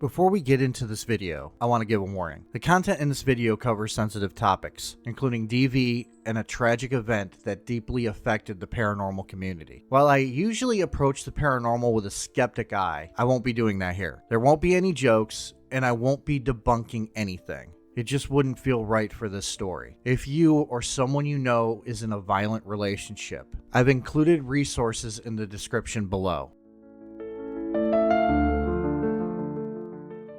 Before we get into this video, I want to give a warning. The content in this video covers sensitive topics, including DV and a tragic event that deeply affected the paranormal community. While I usually approach the paranormal with a skeptic eye, I won't be doing that here. There won't be any jokes, and I won't be debunking anything. It just wouldn't feel right for this story. If you or someone you know is in a violent relationship, I've included resources in the description below.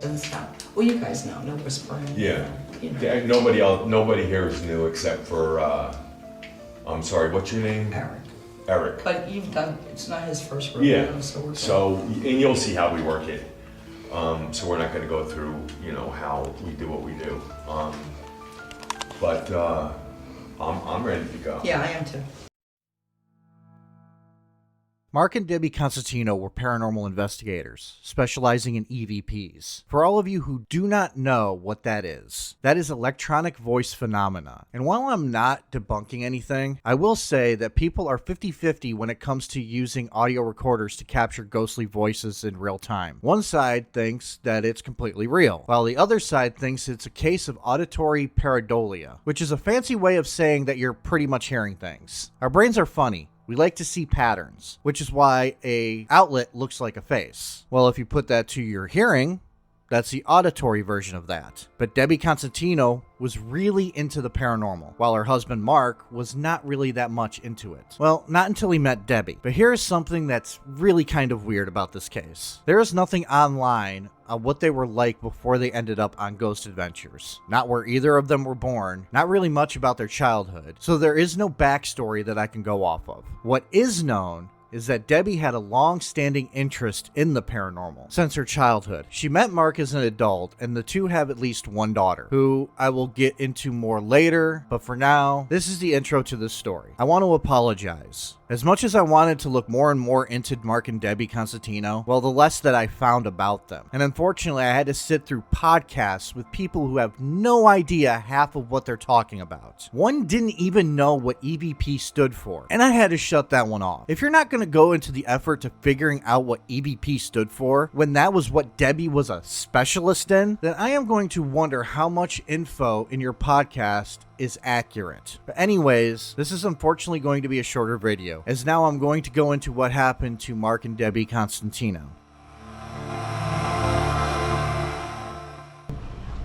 And stuff. Well, you guys know, no whispering. Yeah. You know. Yeah, nobody here is new except for, I'm sorry, what's your name? Eric. Eric. But you've done, it's not his first rodeo, Yeah. so we're So, and you'll see how we work it. So we're not gonna go through, how we do what we do. But I'm ready to go. Yeah, I am too. Mark and Debby Constantino were paranormal investigators, specializing in EVPs. For all of you who do not know what that is electronic voice phenomena. And while I'm not debunking anything, I will say that people are 50-50 when it comes to using audio recorders to capture ghostly voices in real time. One side thinks that it's completely real, while the other side thinks it's a case of auditory pareidolia, which is a fancy way of saying that you're pretty much hearing things. Our brains are funny. We like to see patterns, which is why an outlet looks like a face. Well, if you put that to your hearing, that's the auditory version of that. But Debby Constantino was really into the paranormal, while her husband Mark was not really that much into it. Well, not until he met Debby. But here is something that's really kind of weird about this case. There is nothing online on what they were like before they ended up on Ghost Adventures. Not where either of them were born, not really much about their childhood. So there is no backstory that I can go off of. What is known is that Debby had a long-standing interest in the paranormal since her childhood. She met Mark as an adult, and the two have at least one daughter, who I will get into more later, but for now, this is the intro to this story. I want to apologize. As much as I wanted to look more and more into Mark and Debby Constantino, well, the less that I found about them. And unfortunately, I had to sit through podcasts with people who have no idea half of what they're talking about. One didn't even know what EVP stood for, and I had to shut that one off. If you're not going to go into the effort to figuring out what EVP stood for, when that was what Debby was a specialist in, then I am going to wonder how much info in your podcast is accurate. But anyways, this is unfortunately going to be a shorter video, as now I'm going to go into what happened to Mark and Debby Constantino.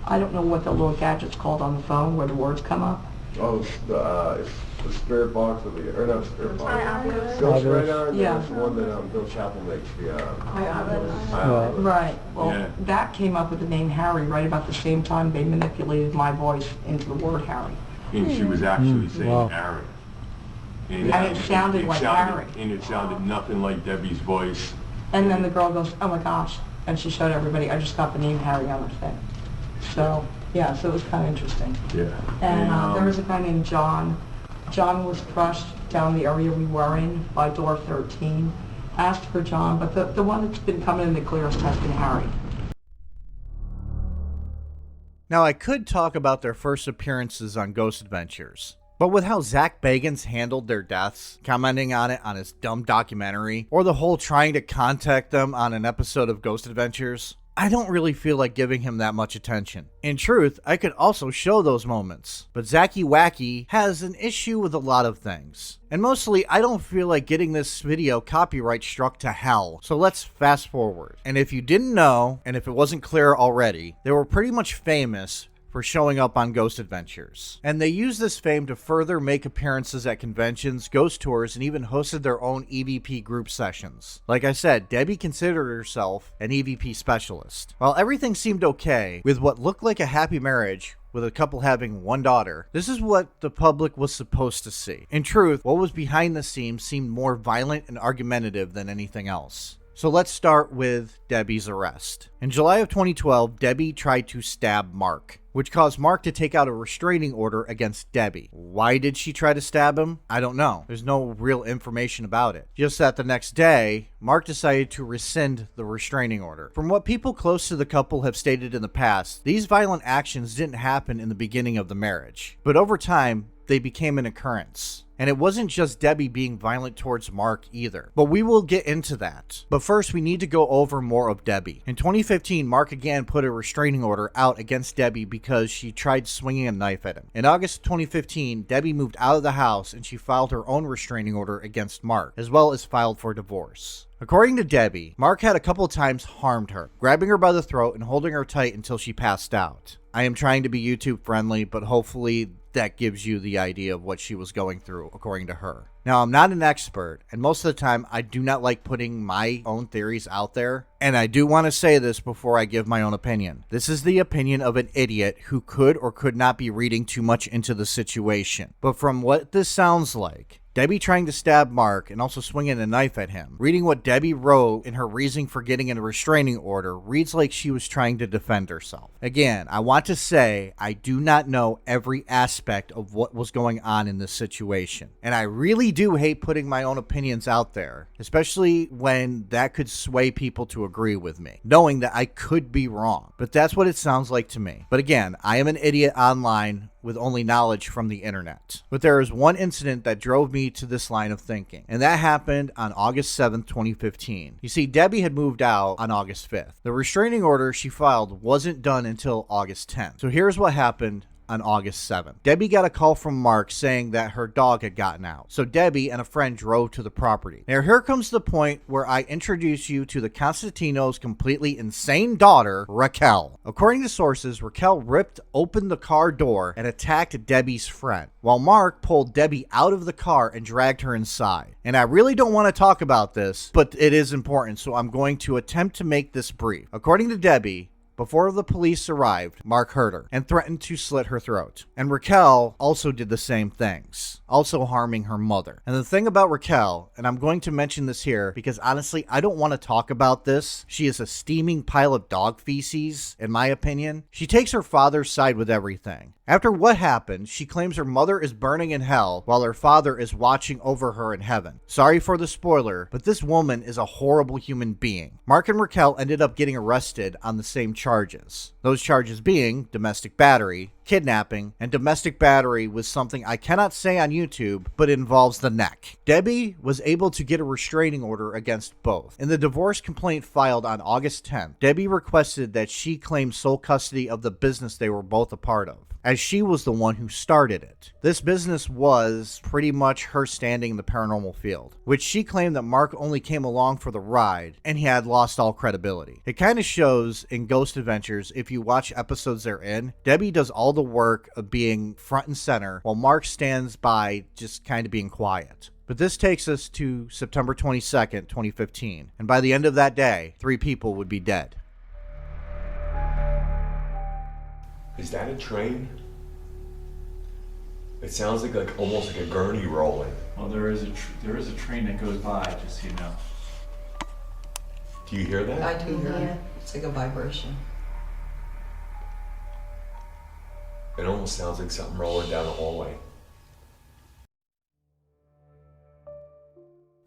I don't know what the little gadget's called on the phone where the words come up. Oh, it's the spirit box of the, or not spirit box. Ghost radar, Yeah. there's one that Bill Chappell makes, the, Right. Well, Yeah. that came up with the name Harry right about the same time they manipulated my voice into the word Harry. And she was actually saying Aaron. And it sounded like Harry. And it sounded nothing like Debbie's voice. And then the girl goes, oh my gosh. And she showed everybody, I just got the name Harry on the thing. So, yeah, so it was kind of interesting. Yeah. And there was a guy named John. John was crushed down the area we were in by door 13. Asked for John, but the one that's been coming in the clearest has been Harry. Now, I could talk about their first appearances on Ghost Adventures, but with how Zach Bagans handled their deaths, commenting on it on his dumb documentary, or the whole trying to contact them on an episode of Ghost Adventures, I don't really feel like giving him that much attention. In truth, I could also show those moments, but Zacky Wacky has an issue with a lot of things. And mostly, I don't feel like getting this video copyright struck to hell, so let's fast forward. And if you didn't know, and if it wasn't clear already, they were pretty much famous for showing up on Ghost Adventures. And they used this fame to further make appearances at conventions, ghost tours, and even hosted their own EVP group sessions. Like I said, Debby considered herself an EVP specialist. While everything seemed okay, with what looked like a happy marriage, with a couple having one daughter, this is what the public was supposed to see. In truth, what was behind the scenes seemed more violent and argumentative than anything else. So let's start with Debby's arrest. In July of 2012, Debby tried to stab Mark, which caused Mark to take out a restraining order against Debby. Why did she try to stab him? I don't know. There's no real information about it. Just that the next day, Mark decided to rescind the restraining order. From what people close to the couple have stated in the past, these violent actions didn't happen in the beginning of the marriage, but over time, they became an occurrence. And it wasn't just Debbie being violent towards Mark either. But we will get into that. But first, we need to go over more of Debbie. In 2015, Mark again put a restraining order out against Debbie because she tried swinging a knife at him. In August of 2015, Debbie moved out of the house and she filed her own restraining order against Mark, as well as filed for divorce. According to Debbie, Mark had a couple of times harmed her, grabbing her by the throat and holding her tight until she passed out. I am trying to be YouTube friendly, but hopefully that gives you the idea of what she was going through, according to her. Now, I'm not an expert, and most of the time, I do not like putting my own theories out there. And I do want to say this before I give my own opinion. This is the opinion of an idiot who could or could not be reading too much into the situation. But from what this sounds like, Debbie trying to stab Mark and also swinging a knife at him. Reading what Debbie wrote in her reasoning for getting in a restraining order reads like she was trying to defend herself. Again, I want to say I do not know every aspect of what was going on in this situation. And I really do hate putting my own opinions out there, especially when that could sway people to agree with me, knowing that I could be wrong. But that's what it sounds like to me. But again, I am an idiot online with only knowledge from the internet. But there is one incident that drove me to this line of thinking, and that happened on August 7th, 2015. You see, Debbie had moved out on August 5th. The restraining order she filed wasn't done until August 10th. So here's what happened on August 7th. Debbie got a call from Mark saying that her dog had gotten out. So Debbie and a friend drove to the property. Now here comes the point where I introduce you to the Constantino's completely insane daughter, Raquel. According to sources, Raquel ripped open the car door and attacked Debbie's friend, while Mark pulled Debbie out of the car and dragged her inside. And I really don't want to talk about this, but it is important, so I'm going to attempt to make this brief. According to Debbie, before the police arrived, Mark hurt her and threatened to slit her throat. And Raquel also did the same things, also harming her mother. And the thing about Raquel, and I'm going to mention this here because honestly, I don't want to talk about this. She is a steaming pile of dog feces, in my opinion. She takes her father's side with everything. After what happened, she claims her mother is burning in hell while her father is watching over her in heaven. Sorry for the spoiler, but this woman is a horrible human being. Mark and Raquel ended up getting arrested on the same charges. Those charges being domestic battery, kidnapping, and domestic battery was something I cannot say on YouTube, but involves the neck. Debbie was able to get a restraining order against both. In the divorce complaint filed on August 10th, Debbie requested that she claim sole custody of the business they were both a part of, as she was the one who started it. This business was pretty much her standing in the paranormal field, which she claimed that Mark only came along for the ride, and he had lost all credibility. It kind of shows in Ghost Adventures, if you watch episodes they're in, Debbie does all the work of being front and center, while Mark stands by just kind of being quiet. But this takes us to September 22nd, 2015, and by the end of that day, 3 people would be dead. Is that a train? It sounds like almost like a gurney rolling. Well, there is a train that goes by, just so you know. Do you hear that? I do hear it. It's like a vibration. It almost sounds like something rolling down a hallway.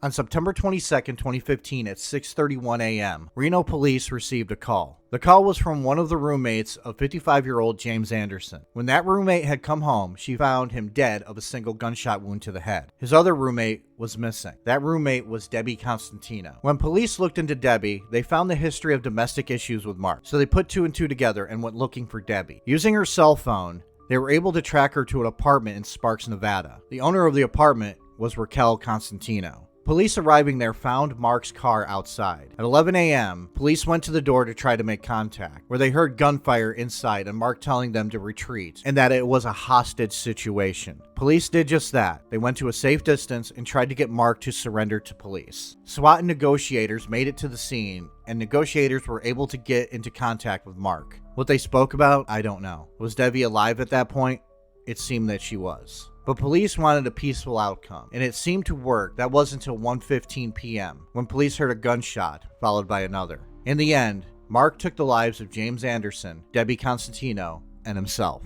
On September 22nd, 2015 at 6:31 a.m., Reno police received a call. The call was from one of the roommates of 55-year-old James Anderson. When that roommate had come home, she found him dead of a single gunshot wound to the head. His other roommate was missing. That roommate was Debby Constantino. When police looked into Debbie, they found the history of domestic issues with Mark. So they put 2 and 2 together and went looking for Debbie. Using her cell phone, they were able to track her to an apartment in Sparks, Nevada. The owner of the apartment was Raquel Constantino. Police arriving there found Mark's car outside. At 11 a.m., police went to the door to try to make contact, where they heard gunfire inside and Mark telling them to retreat, and that it was a hostage situation. Police did just that. They went to a safe distance and tried to get Mark to surrender to police. SWAT and negotiators made it to the scene, and negotiators were able to get into contact with Mark. What they spoke about, I don't know. Was Debbie alive at that point? It seemed that she was. But police wanted a peaceful outcome, and it seemed to work. That was until 1:15 p.m. when police heard a gunshot, followed by another. In the end, Mark took the lives of James Anderson, Debby Constantino, and himself.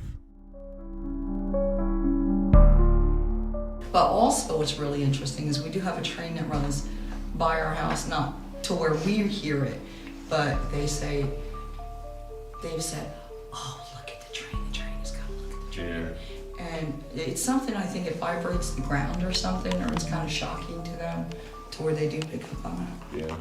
But also what's really interesting is we do have a train that runs by our house, not to where we hear it, but they've said, oh, look at the train is coming, look at the train. Yeah. And it's something, I think it vibrates the ground or something, or it's kind of shocking to them to where they do pick up on it. Yeah.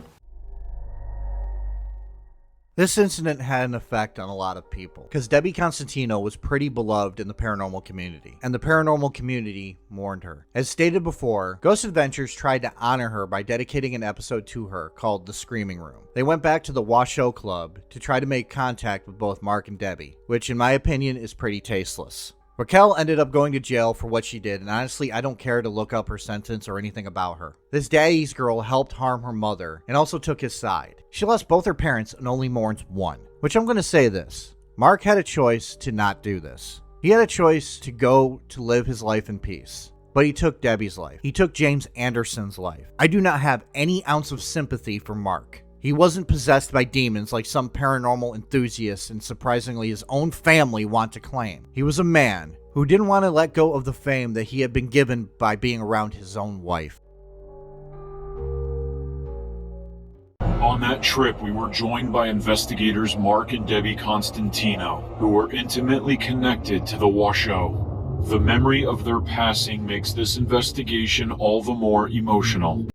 This incident had an effect on a lot of people, because Debby Constantino was pretty beloved in the paranormal community, and the paranormal community mourned her. As stated before, Ghost Adventures tried to honor her by dedicating an episode to her called The Screaming Room. They went back to the Washoe Club to try to make contact with both Mark and Debby, which in my opinion is pretty tasteless. Raquel ended up going to jail for what she did, and honestly, I don't care to look up her sentence or anything about her. This daddy's girl helped harm her mother and also took his side. She lost both her parents and only mourns one. Which I'm going to say this. Mark had a choice to not do this. He had a choice to go to live his life in peace. But he took Debbie's life. He took James Anderson's life. I do not have any ounce of sympathy for Mark. He wasn't possessed by demons like some paranormal enthusiasts and surprisingly his own family want to claim. He was a man who didn't want to let go of the fame that he had been given by being around his own wife. On that trip, we were joined by investigators Mark and Debby Constantino, who were intimately connected to the Washoe. The memory of their passing makes this investigation all the more emotional.